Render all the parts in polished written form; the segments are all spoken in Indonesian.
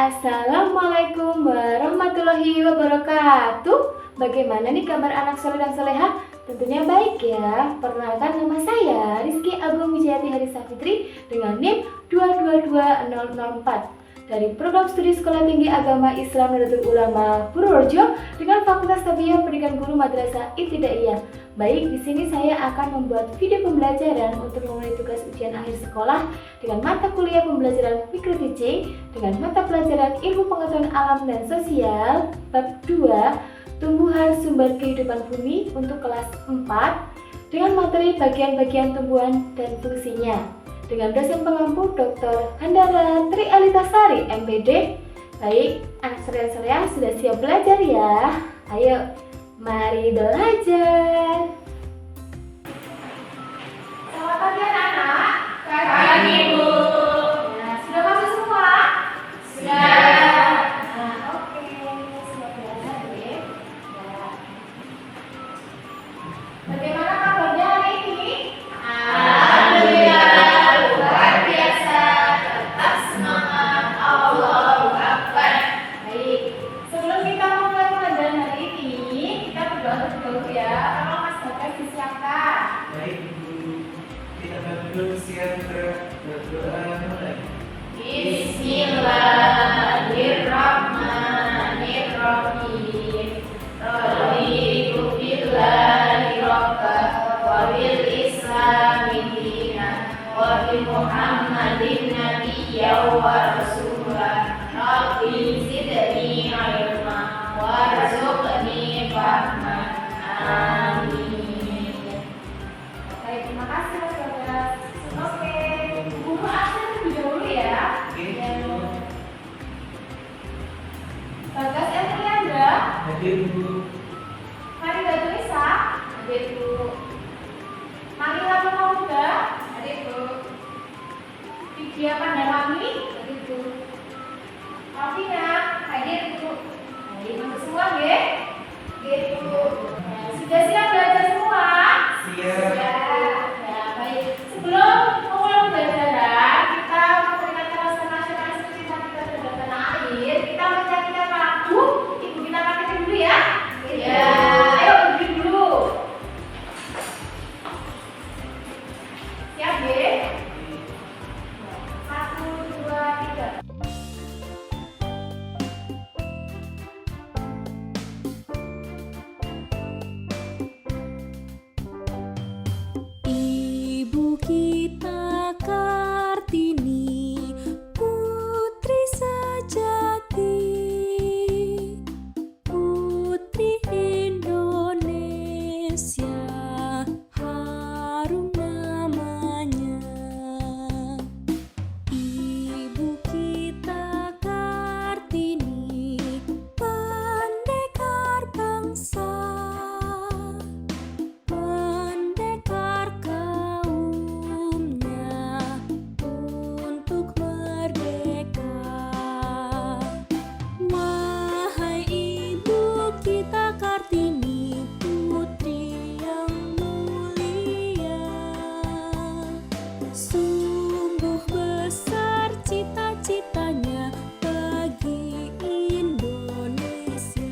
Assalamualaikum warahmatullahi wabarakatuh. Bagaimana nih kabar anak soleh dan soleha? Tentunya baik ya. Perkenalkan, nama saya Rizky Agung Wijayati Harisa Fitri dengan NIM 222004 dari Program Studi Sekolah Tinggi Agama Islam Nahdlatul Ulama Purworejo dengan Fakultas Tarbiyah Pendidikan Guru Madrasah Ibtidaiyah. Baik, di sini saya akan membuat video pembelajaran untuk memenuhi tugas ujian akhir sekolah dengan mata kuliah pembelajaran microteaching dengan mata pelajaran ilmu pengetahuan alam dan sosial bab 2 tumbuhan sumber kehidupan bumi untuk kelas 4 dengan materi bagian-bagian tumbuhan dan fungsinya dengan dosen pengampu Dr. Handara Tri Alitasari MPD. Baik, anak soleha sudah siap belajar ya? Ayo, mari belajar. Selamat pagi anak-anak. Pagi Bu. Nah, sudah masuk semua? Sudah. Nah, oke, siap belajar ya. Nah. Bagaimana kabarnya hari ini? Alhamdulillah, luar biasa. Tetap semangat. Allahu Akbar. Baik, sebelum kita mulai pelajaran hari ini, kita berdoa terlebih dahulu ya. Tolong Mas Bagas disiapkan. Baik Bu, kita berdua siap berdoa mulai. Bismillahirrahmanirrahim. Raditu billahi rabban wa bil islami dinan wa bi Muhammadin nabiyyan wa rasulan. Rabbi zidni ilma warzuqni fahman. Amin. Baik, terima kasih Mas Bagas. Oke, guru absen terlebih dahulu ya. Oke Bu, Bagas Elrianda, hadir Bu. Mari Tulisa, hadir Bu. Manila Pemuda, hadir Bu. Vidya Pandawangi, hadir Bu. Alvina, hadir Bu. Hadir untuk semua ya. Hadir Bu. Nah, sudah siap belajar semua? Siap. Ya, baik. Sebelum memulai pembelajaran, kita memperingatkan rasa nasional seperti cinta kita terhadap tanah air. Kita menyanyikan lagu. Ibu kita pakai dulu ya. Ya. Ayo berdiri dulu. Siap ya? 1, 2, 3. Ibu kita Kartini, putri sejati, putri Indonesia, harum namanya. Ibu kita Kartini, pendekar bangsa, pendekar kaumnya untuk merdeka. Wahai ibu kita Kartini, putri yang mulia, sungguh besar cita-citanya bagi Indonesia.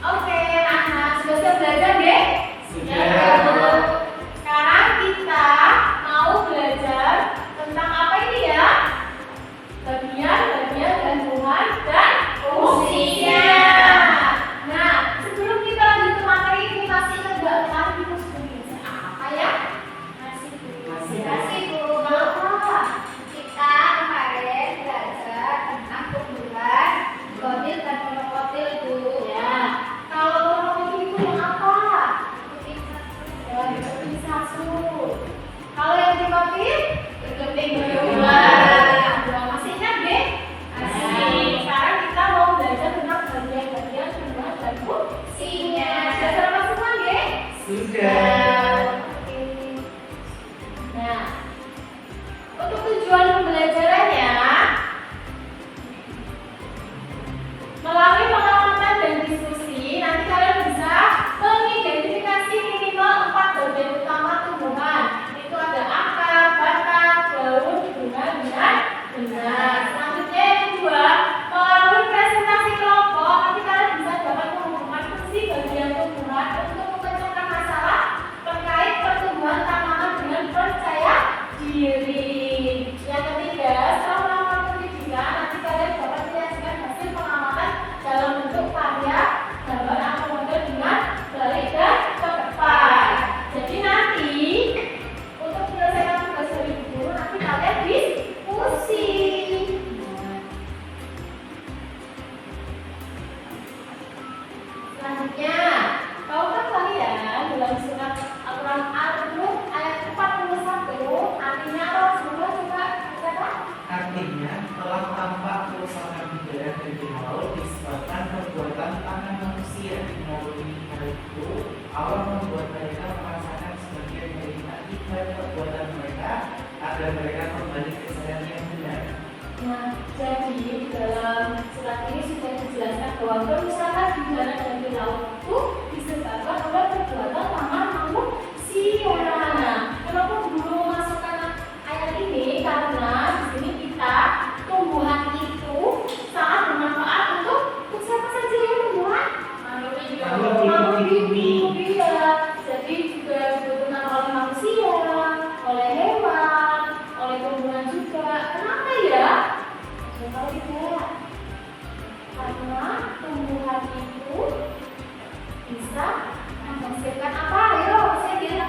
Oke, anak-anak sudah siap belajar ya? Sudah. Sekarang kita mau belajar tentang apa ini ya? Bagian dan udara dan di laut disebabkan perbuatan tangan manusia. Melalui hal itu, Allah membuat mereka merasakan sebagian dari akibat perbuatan mereka agar mereka kembali ke jalan yang benar. Nah, jadi di dalam surat ini sudah dijelaskan bahwa kerusakan di darat dan di laut itu disebabkan oleh perbuatan tangan manusia. Nah, kenapa guru masukkan ayat ini? Karena di sini kita tumbuhan itu sangat bermanfaat untuk siapa saja yang tumbuhan? Makhluk hidup. Ya. Jadi juga dibutuhkan oleh manusia, oleh hewan, oleh tumbuhan juga. Kenapa ya? Kalau tidak, karena tumbuhan itu bisa menghasilkan apa? Ayo, oksigen.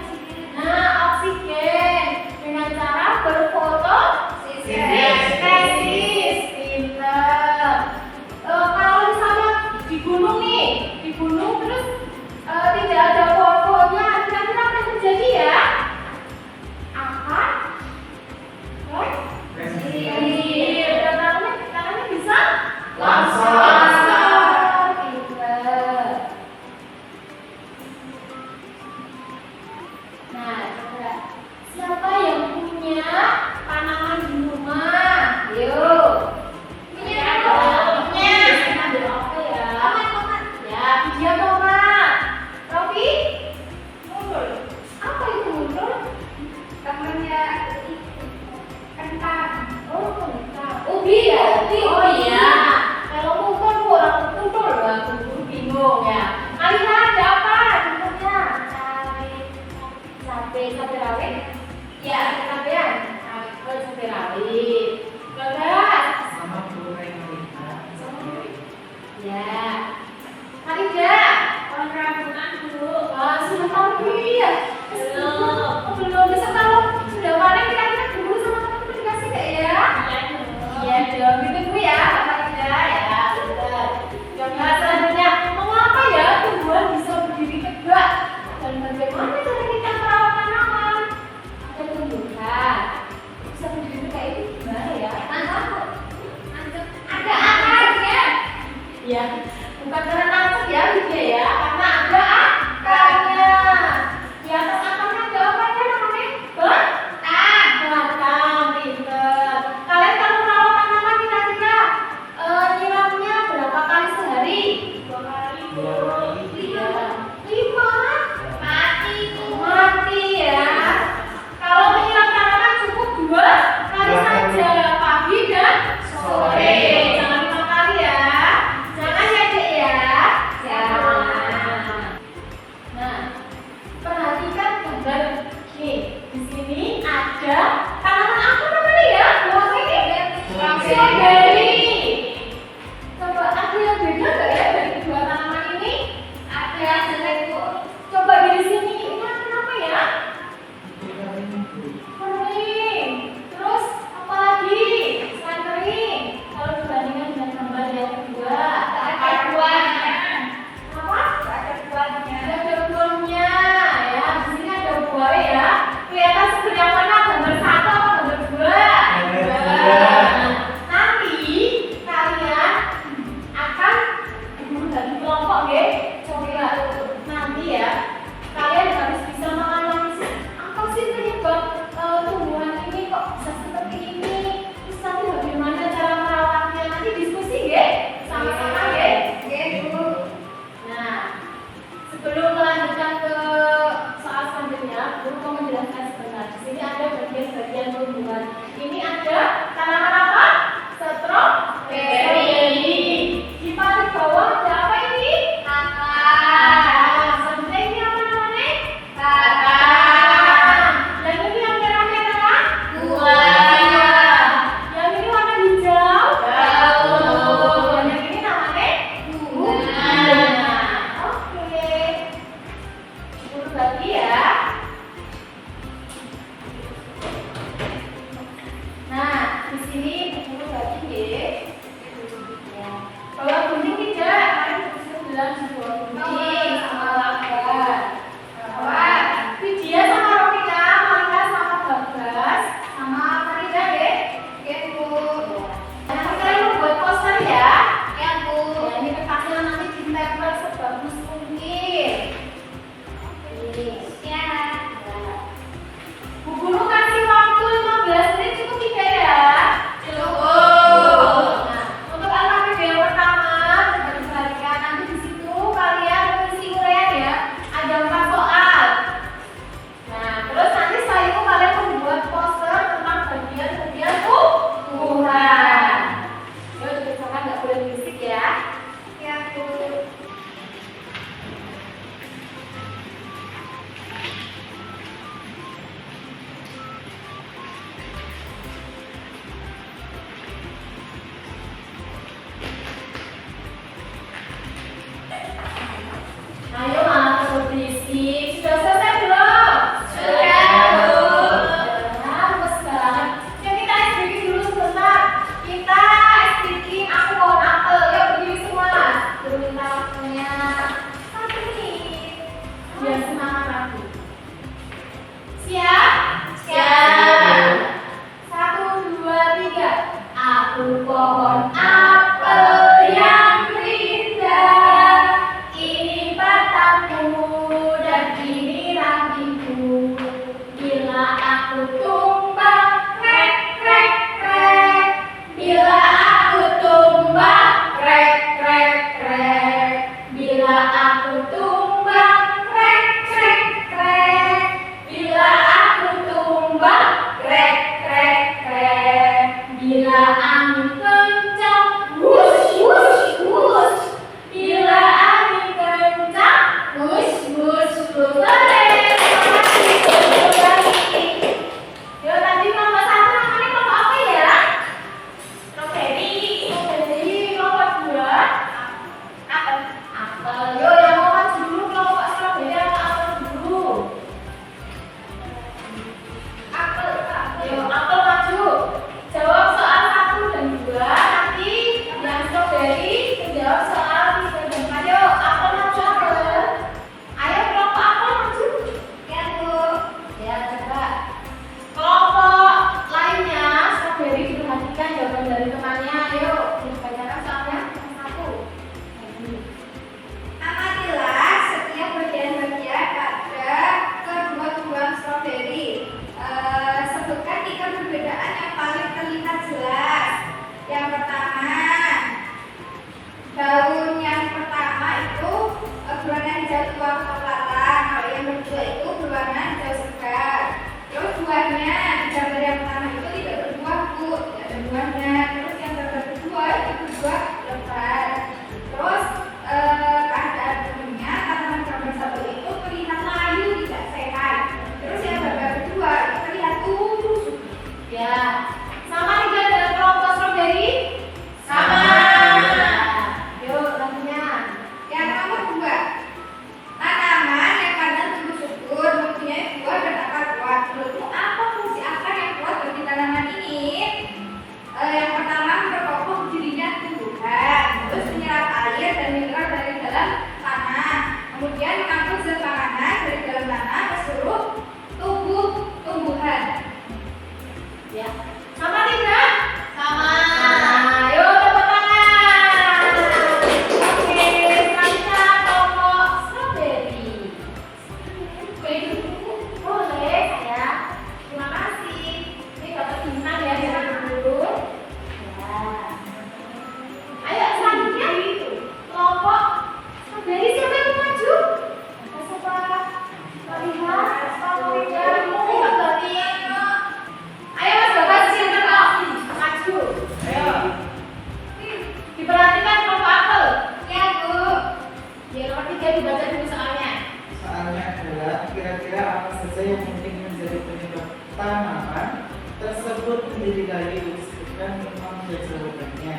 Nah, oksigen dengan cara berfotosintesis. Pinter. Kalau misalnya di gunung nih, di gunung terus tidak ada pohon-pohonnya, kira-kira apa yang terjadi ya? Akan tangannya bisa longsor. Pinter. Nah, coba siapa yang punya tanaman di rumah? Yuk. Punya apa? Punya. Ambil apa ya? Tomat. Ya, dia tomat. Robi? Mundur. Apa itu mundur? Temannya kentang. Oh, kentang. Ubi ya? Ubi. Oh iya. Kalau mundur kurang mundur lah. Mundur bingung ya. Alina ada apa? Contohnya cabai rawit. Ya, cabean. Cabai rawit. Bagas. Sama bunga yang melihat. Ya. Farida, pohon rambutan dulu. Sudah tahu dulu ya? Belum. Besok kalau sudah panen kira-kira dulu sama teman-teman dikasih nggak ya? Iya dong. Ditunggu ya, Farida ya. Bentar. Coba selanjutnya, mengapa ya tumbuhan bisa berdiri tegak? Dan bagaimana cara kita merawat tanaman? Ada tumbuhan bisa berdiri tegak itu gimana ya? Ada akarnya. Ya, bukan karena langsung ya, gitu ya, karena ada akarnya. Di atas akarnya ada apa ya namanya? Batang, pinter. Kalian kalau merawat tanaman kira-kira nyiramnya berapa kali sehari? 2 kali. 5. Mati ya. Kalau menyiram tanaman cukup 2 kali saja, pagi dan sore. Jangan 5 kali ya. Jangan ya Dek ya. Jangan. Nah, perhatikan gambar nih. Di sini ada tanaman apa namanya ya? Buah ini? Strawberry. Coba ada yang beda nggak ya dari kedua tanaman ini? Ada yang jelek Bu. Coba di sini ini apa ya? Kering. Terus apa lagi? Selain kering. Kalau dibandingkan dengan gambar yang kedua, ada buahnya. Apa? Ada buahnya. Ada buahnya. Ya, di sini ada buah ya. Kelihatan seperti yang mana? Gambar 1 atau gambar 2? Gambar 2. Nanti aku pohon apel yang indah. Ini batangku dan ini rantingku. Bila aku tumbang, krek krek krek. Bila aku tumbang, krek krek krek. Bila aku tumbang, krek krek krek. Bila aku tumbang, krek krek krek. Bila angin kencang, wush wush wush. Bila angin kencang, wush wush wush. Yo tadi kelompok satu namanya kelompok apa ya? Strawberry, kelompok dua apel. Yo yang mau maju dulu kelompok strawberry apa apel dulu? Apel. Yo apel maju. Jawab soal 1 dan 2. Nanti yang strawberry menjawab soal 3 dan 4. Yo apel maju apel. Ayo kelompok apel maju. Ya Bu. Ya coba. Kelompok lainnya strawberry diperhatikan jawaban dari temannya. Ayo dibacakan soalnya yang 1. Amatilah setiap bagian-bagian pada kedua tubuhan strawberry. Sebutkan 3 perbedaan yang paling terlihat jelas. Yang pertama, daun yang pertama itu berwarna hijau tua kecoklatan. Kalau yang kedua itu berwarna hijau segar. Terus buahnya di gambar yang pertama itu tidak berbuah Bu, tidak ada buahnya. Terus yang gambar kedua itu berbuah lebat. Terus keadaan umumnya tanaman gambar 1 itu terlihat layu, tidak sehat. Terus yang gambar kedua itu terlihat tumbuh subur. Ya. Sama tidak dengan kelompok strawberry? Sama. Yuk lanjutnya. Yang nomor 2, tanaman yang kadang tumbuh subur mempunyai buah dan akar kuat. Menurutmu apa fungsi akar yang kuat bagi tanaman ini? Yang pertama, memperkokoh berdirinya tumbuhan, terus menyerap air dan mineral dari dalam tanah, kemudian mengangkut zat makanan dari dalam tanah ke seluruh tubuh tumbuhan. Ya. Sama tidak? Sama. Yuk tepuk tangan. Oke, selanjutnya kelompok strawberry. Boleh saya. Terima kasih. Ini dapat bintang ya jangan dulu. Ya. Ayo selanjutnya kelompok strawberry siapa yang mau maju? Siapa? Melihat, melihat. Ayo Mas Bagas sini kok. Maju. Ayo. Diperhatikan kelompok apel. Ya Bu. Ya nomor 3 dibaca dulu soalnya. Soalnya adalah kira-kira apa saja yang mungkin menjadi penyebab tanaman tersebut menjadi layu. Sebutkan 5 jawabannya.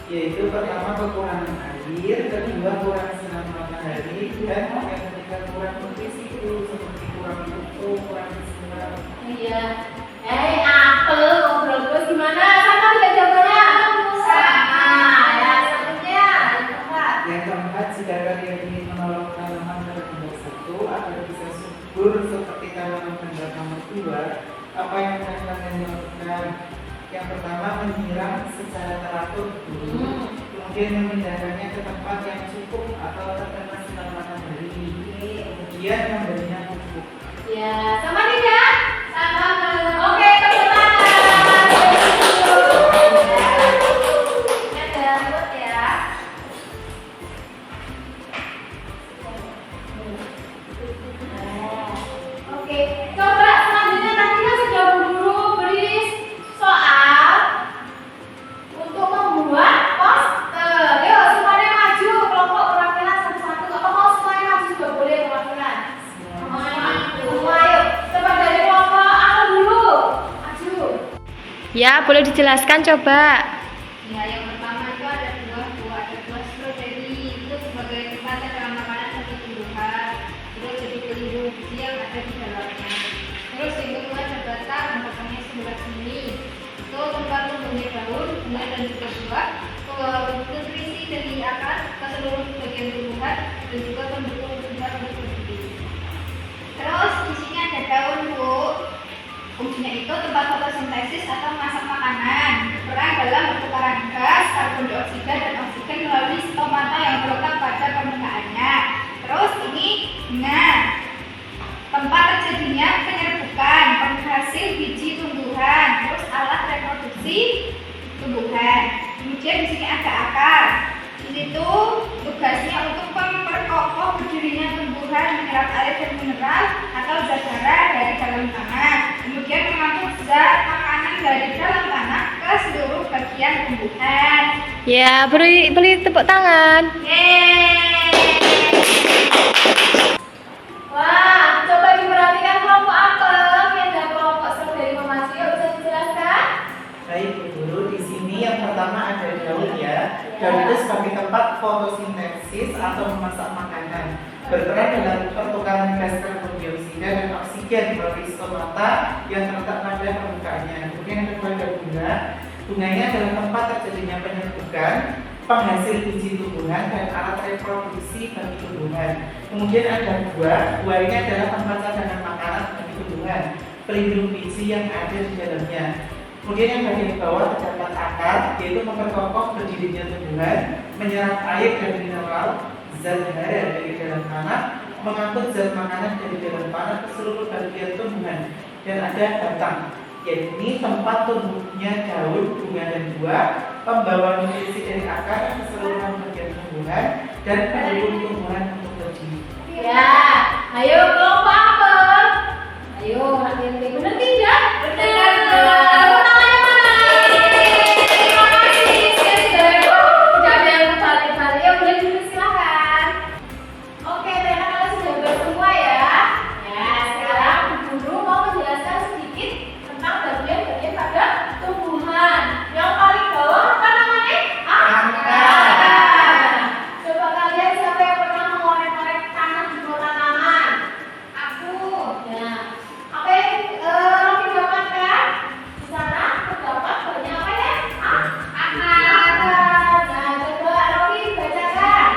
Yaitu pertama kekurangan air, kedua kurang sinar matahari, dan yang ketiga kurang nutrisi seperti kurang pupuk, kurang sinar. Iya. Apel ngobrol terus gimana? Sama tidak jawabannya? Sama. Ya selanjutnya yang keempat. Yang keempat, jika kalian ingin menolong tanaman pada nomor 1 agar bisa subur seperti tanaman pada nomor 2, apa yang akan kalian lakukan? Yang pertama, menyiram secara teratur dulu, kemudian memindahkannya ke tempat yang cukup atau terkena sinar matahari, kemudian memberinya pupuk. Ya, sama tidak? Sama. Oke, tepuk tangan. Ini ada buat ya. Oke, coba selanjutnya tadi kan sudah dulu beri soal untuk membuat poster. Yuk semuanya maju kelompok perwakilan satu-satu. Apa mau semuanya maju juga boleh perwakilan? Semua yuk. Coba dari kelompok aku dulu. Maju. Ya, boleh dijelaskan coba. Ya, yang pertama itu ada buah strawberry itu sebagai tempat yang makanan satu tumbuhan, terus jadi pelindung gizi yang ada di dalamnya. Terus yang kedua ada batang, batangnya sebelah sini, itu tempat tumbuhnya daun, bunga dan juga buah, nutrisi dari akar ke seluruh bagian tumbuhan dan juga pendukung tumbuhan untuk berdiri. Terus di sini ada daun Bu. Fungsinya itu tempat fotosintesis atau masak makanan, berperan dalam Kemudian di sini ada akar. Di situ tugasnya untuk memperkokoh berdirinya tumbuhan, menyerap air dan mineral atau zat hara dari dalam tanah. Kemudian mengangkut zat makanan dari dalam tanah ke seluruh bagian tumbuhan. Ya, beri tepuk tangan. Wah, coba diperhatikan kelompok apel. Ini ada kelompok strawberry memacu. Yuk, bisa dijelaskan? Baik Bu Guru, di sini yang pertama ada daun ya. Daun itu sebagai tempat fotosintesis atau memasak makanan. Berperan dalam pertukaran gas karbon dioksida dan oksigen melalui stomata yang terletak pada permukaannya. Kemudian yang kedua ada bunga. Bunganya adalah tempat terjadinya penyerbukan, penghasil biji tumbuhan dan alat reproduksi bagi tumbuhan. Kemudian ada buah. Buah ini adalah tempat cadangan makanan bagi tumbuhan, pelindung biji yang ada di dalamnya. Kemudian yang bagian bawah terdapat akar, yaitu memperkokoh berdirinya tumbuhan, menyerap air dan mineral, zat hara dari dalam tanah, mengangkut zat makanan dari dalam tanah ke seluruh bagian tumbuhan. Dan ada batang, yakni tempat tumbuhnya daun, bunga dan buah, pembawa nutrisi dari akar ke seluruh bagian tumbuhan, dan pendukung tumbuhan untuk berdiri. Ya, ayo kelompok apel. Ayo, rakyat benar tidak? Benar. Tepuk tangannya mana? Terima kasih. Tidak ada yang kembali-kembali. Ya, boleh dipersilakan. Oke, ternyata kalian sudah bersemua ya. Ya, sekarang Bu Guru mau menjelaskan sedikit tentang bagian-bagian pada tumbuhan. Yang paling bawah apa namanya? Akar. Coba kalian siapa yang pernah mengorek-orek tanah di bawah tanaman? Aku. Ya. Apa yang Rocky dapatkan? Di sana terdapat banyak apa ya? Akar. Nah, coba Rocky bacakan.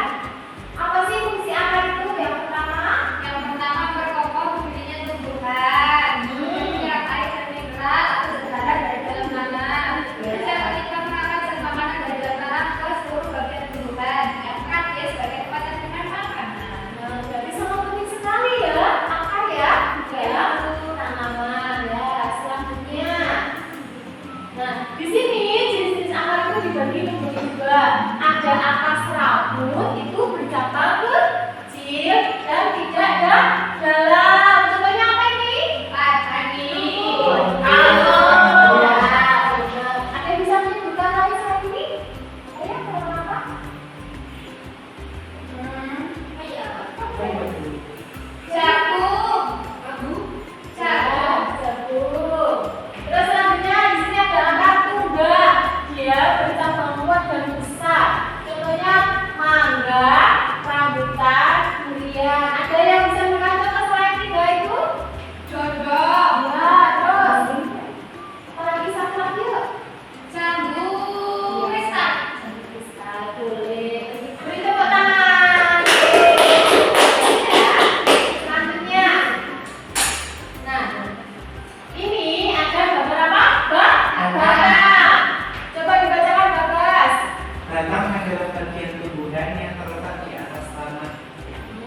Apa sih fungsi akar itu? Yang pertama, Yang pertama perkokoh berdirinya tumbuhan, menyerap air dan mineral atau zat hara dari dalam tanah. Kemudian mengikat makanan dan makanan dari dalam tanah ke seluruh bagian tumbuhan. Yang keempat dia sebagai tempat cadangan makanan. nah, berarti sangat penting sekali ya akar ya dalam tanaman ya. Selanjutnya, nah di sini jenis-jenis akar itu dibagi menjadi dua. Ada akar serabut itu bercabang kecil dan tidak dalam. Contohnya apa ini? Padi. Kalau ya, benar. Ada yang bisa menyebutkan lagi selain ini? Ayo, tanaman apa? Jagung. Jagung. Terus selanjutnya di sini ada angka tunggal. Dia bercabang kuat dan besar. Contohnya mangga, rambutan, durian. Ada yang bisa mengajar selain tiga itu? Jodoh. Ya, terus. Apalagi satu lagi yuk. Jambu kristal. Bisa, boleh. Beri tepuk tangan. Selanjutnya. Nah, ini ada gambar apa? Batang. Coba dibacakan Bagas. Batang adalah bagian tumbuhan yang terletak di atas tanah.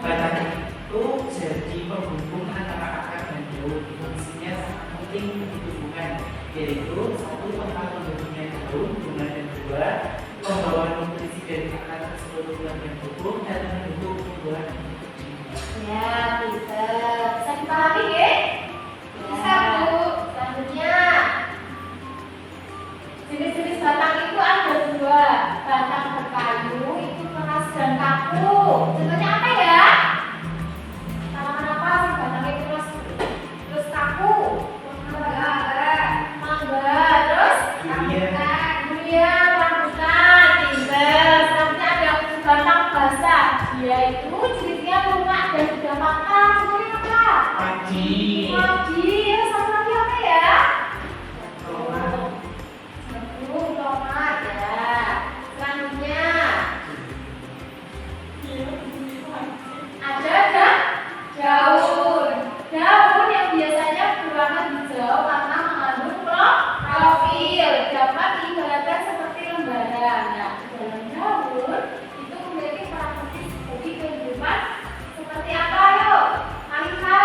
Batang itu jadi penghubung antara akar dan daun. Fungsinya sangat penting bagi tumbuhan, yaitu satu tempat tumbuhnya daun, bunga dan buah, membawa nutrisi dari akar ke seluruh bagian tubuh dan mendukung tumbuhan untuk berdiri. Ya, bisa dipahami ya? Bisa, Bu. Selanjutnya, jenis-jenis batang itu ada dua. Batang berkayu itu keras dan kaku. Contohnya apa ya? Tanaman apa sih batangnya keras terus kaku? Mangga, terus durian, rambutan, pinter. Selanjutnya ada batang basah. Dia itu jenisnya lunak dan sudah matang. Contohnya apa? Padi. Padi. Ya, satu lagi apa ya? Tomat. Tomat ya. Selanjutnya ada daun. Daun yang biasanya berwarna hijau karena mengandung klorofil. Dapat diibaratkan seperti lembaran. Nah, dalam daun itu memiliki karakteristik bagi kehidupan seperti apa? Yuk, Alika.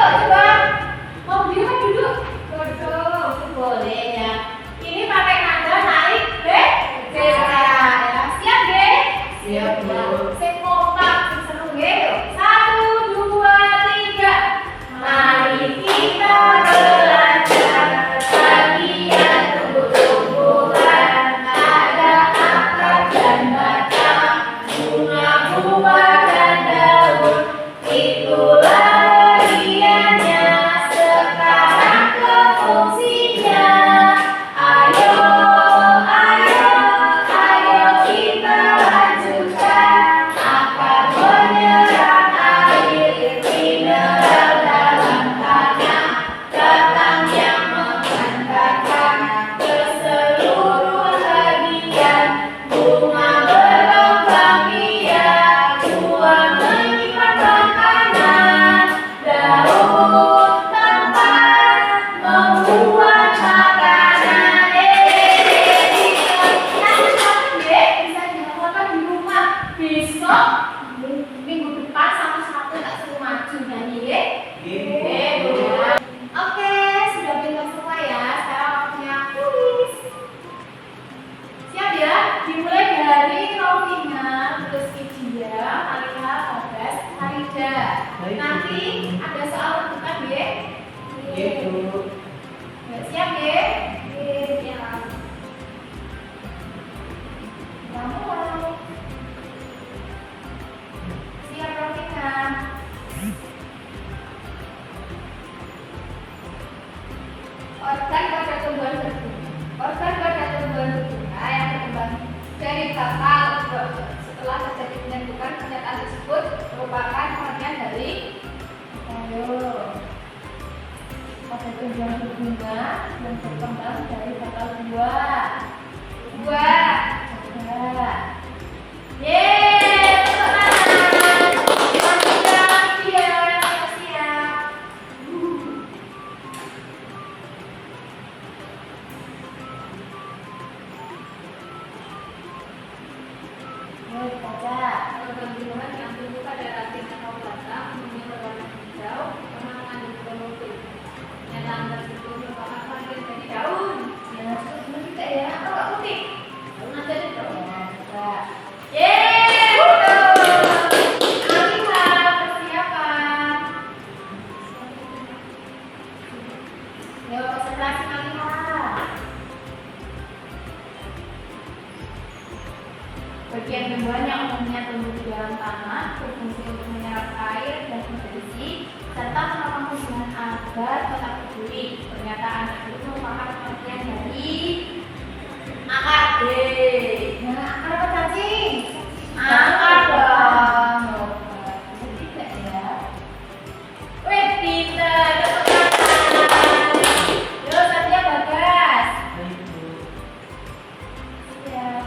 coba. Mau berdiri mau duduk? Duduk, boleh ya. Ini pakai nada naik B, C, ya. Siap, B? Siap, Bu. Sing kompak, sing seru, B. 1, 2, 3. Mari kita belajar bagian tumbuh-tumbuhan. Ada akar dan batang, bunga-bunga dan daun. Itulah bagiannya, sekarang ke fungsinya. Ayo, ayo, ayo kita lanjutkan. Akar menyerap air, mineral dalam tanah. Batang yang menghantarkan ke seluruh bagian. Bunga berkembang biak, buah menyimpan makanan. Daun tempat membuat makanan. Bisa dilakukan di rumah. Besok minggu depan sama Sabtu tak suruh maju nyanyi ya. Oke, sudah pintar semua ya. Sekarang waktunya kuis. Siap ya? Dimulai dari Rovina, terus Idia, Alina, Bagas, Farida. Baik, Bu. Nanti ada soal bukan ya? Iya, Bu. Ya, siap ya? Iya. Kamu mau? Siap Rovina. Organ pada tumbuhan berbunga. Organ pada tumbuhan berbunga yang berkembang dari bakal setelah terjadi penyembuhan pernyataan tersebut merupakan pengertian dari pada tumbuhan berbunga yang berkembang dari bakal buah. Yeay, tepuk tangan. Siap, siap. Baca. Organ tumbuhan yang tumbuh pada ranting atau batang umumnya berwarna hijau karena mengandung klorofil. Pernyataan tersebut merupakan bagian dari daun. Ya, sebelum kita ya, kalau putih. Daun aja deh dong. Yeay, betul. Alina, persiapan. Yuk, konsentrasi Alina. Bagian tumbuhan yang umumnya tumbuh di dalam tanah berfungsi untuk menyerap air dan nutrisi serta menopang hubungan agar tetap berduri. Pernyataan tersebut merupakan pengertian dari akar D. Nah, akar apa cacing? Akar dong. Tidak ya. Wih, pinter. Tepuk tangan. Yuk, Satya Bagas. Baik, Bu. Siap.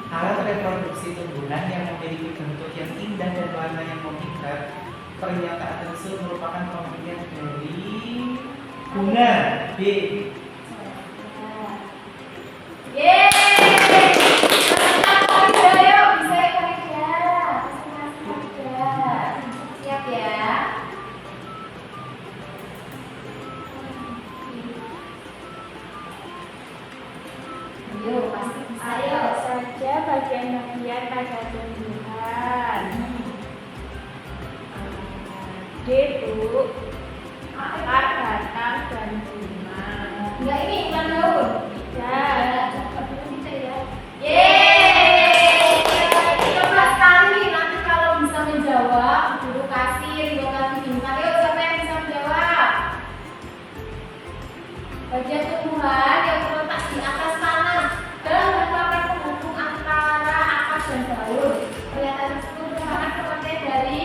Alat reproduksi tumbuhan yang memiliki bentuk yang indah dan warna yang memikat. Pernyataan tersebut merupakan pengertian dari bunga. B. Yeay. Farida, yuk. Bisa ya, Farida. Konsentrasi, Farida. Siap ya. Yuk, pasti bisa. Ayo saja bagian-bagian pada tumbuhan. D, Bu. Akar, batang, dan bunga. Enggak ini iklan daun. Ya. Bisa ya. Yeay. Coba sekali nanti kalau bisa menjawab, guru kasih kasih bintang. Yuk, siapa yang bisa menjawab? Bagian tumbuhan yang terletak di atas tanah dan merupakan penghubung antara akar dan daun. Pernyataan tersebut merupakan pengertian dari.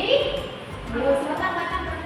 Ayo, silakan katakan.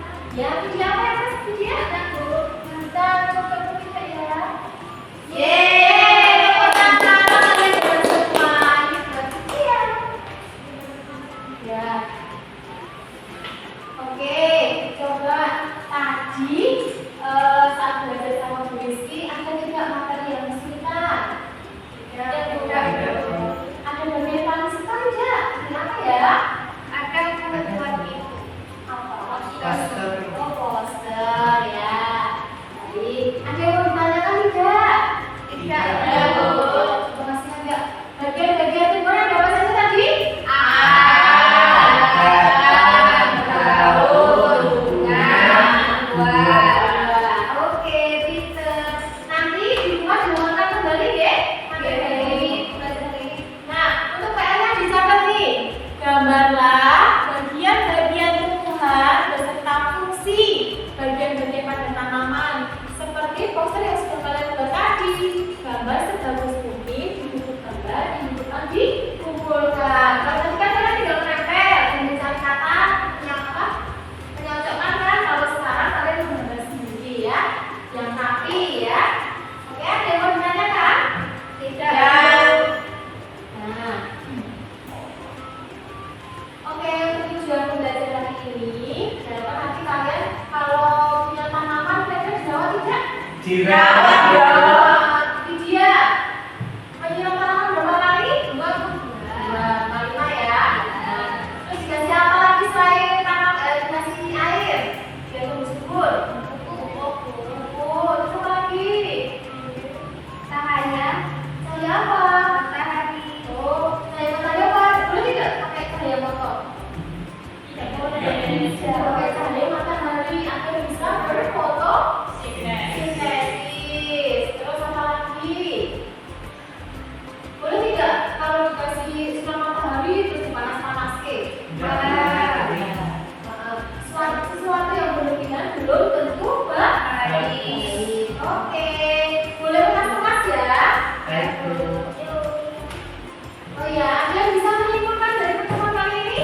Oh ya, ada yang bisa menyimpulkan dari pertemuan kali ini?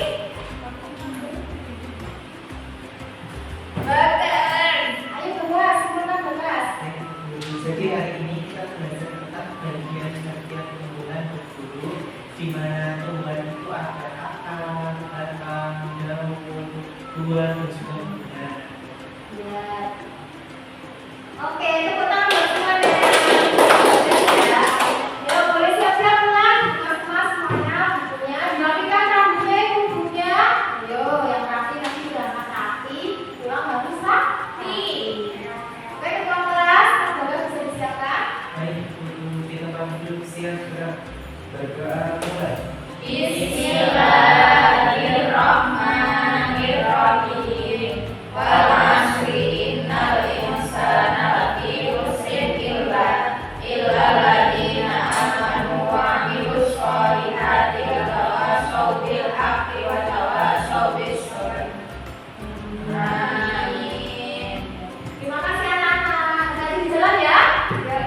Betul. Ayo Bagas, simpulkan Bagas. Jadi hari ini kita belajar tentang bagian tumbuhan berbulu, di mana tumbuhan itu ada akar, batang, daun, buah, dan juga bunga. Ya. Oke, tepuk tangan buat semuanya. Ya. Ya, boleh siap-siap pulang. Mas-mas semuanya bukunya. Dirapikan rambutnya, kukunya. Ayo, yang rapi nanti berangkat rapi. Pulang harus rapi. Oke, ketua kelas, Mas Bagas bisa disiapkan. Baik, untuk kita panggil siap berdoa mulai. Bismillahirrahmanirrahim. Wal asri innal insana lafi khusrin illa alladziina aamanu wa 'amilus sholihati wa tawashaw bil haqqi wa tawashaw bis sabr. Amin. Terima kasih anak-anak. Hati-hati di jalan ya.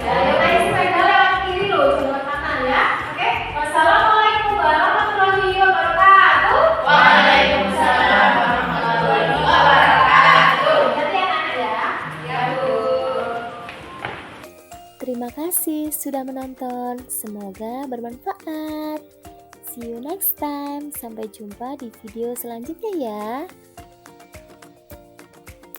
Ya, naik sepeda lewat kiri loh, jangan kanan ya. Oke. Wassalamualaikum warahmatullahi wabarakatuh. Waalaikumsalam warahmatullahi wabarakatuh. Hati-hati anak-anak ya. Ya, Bu. Terima kasih sudah menonton. Semoga bermanfaat. See you next time. Sampai jumpa di video selanjutnya ya.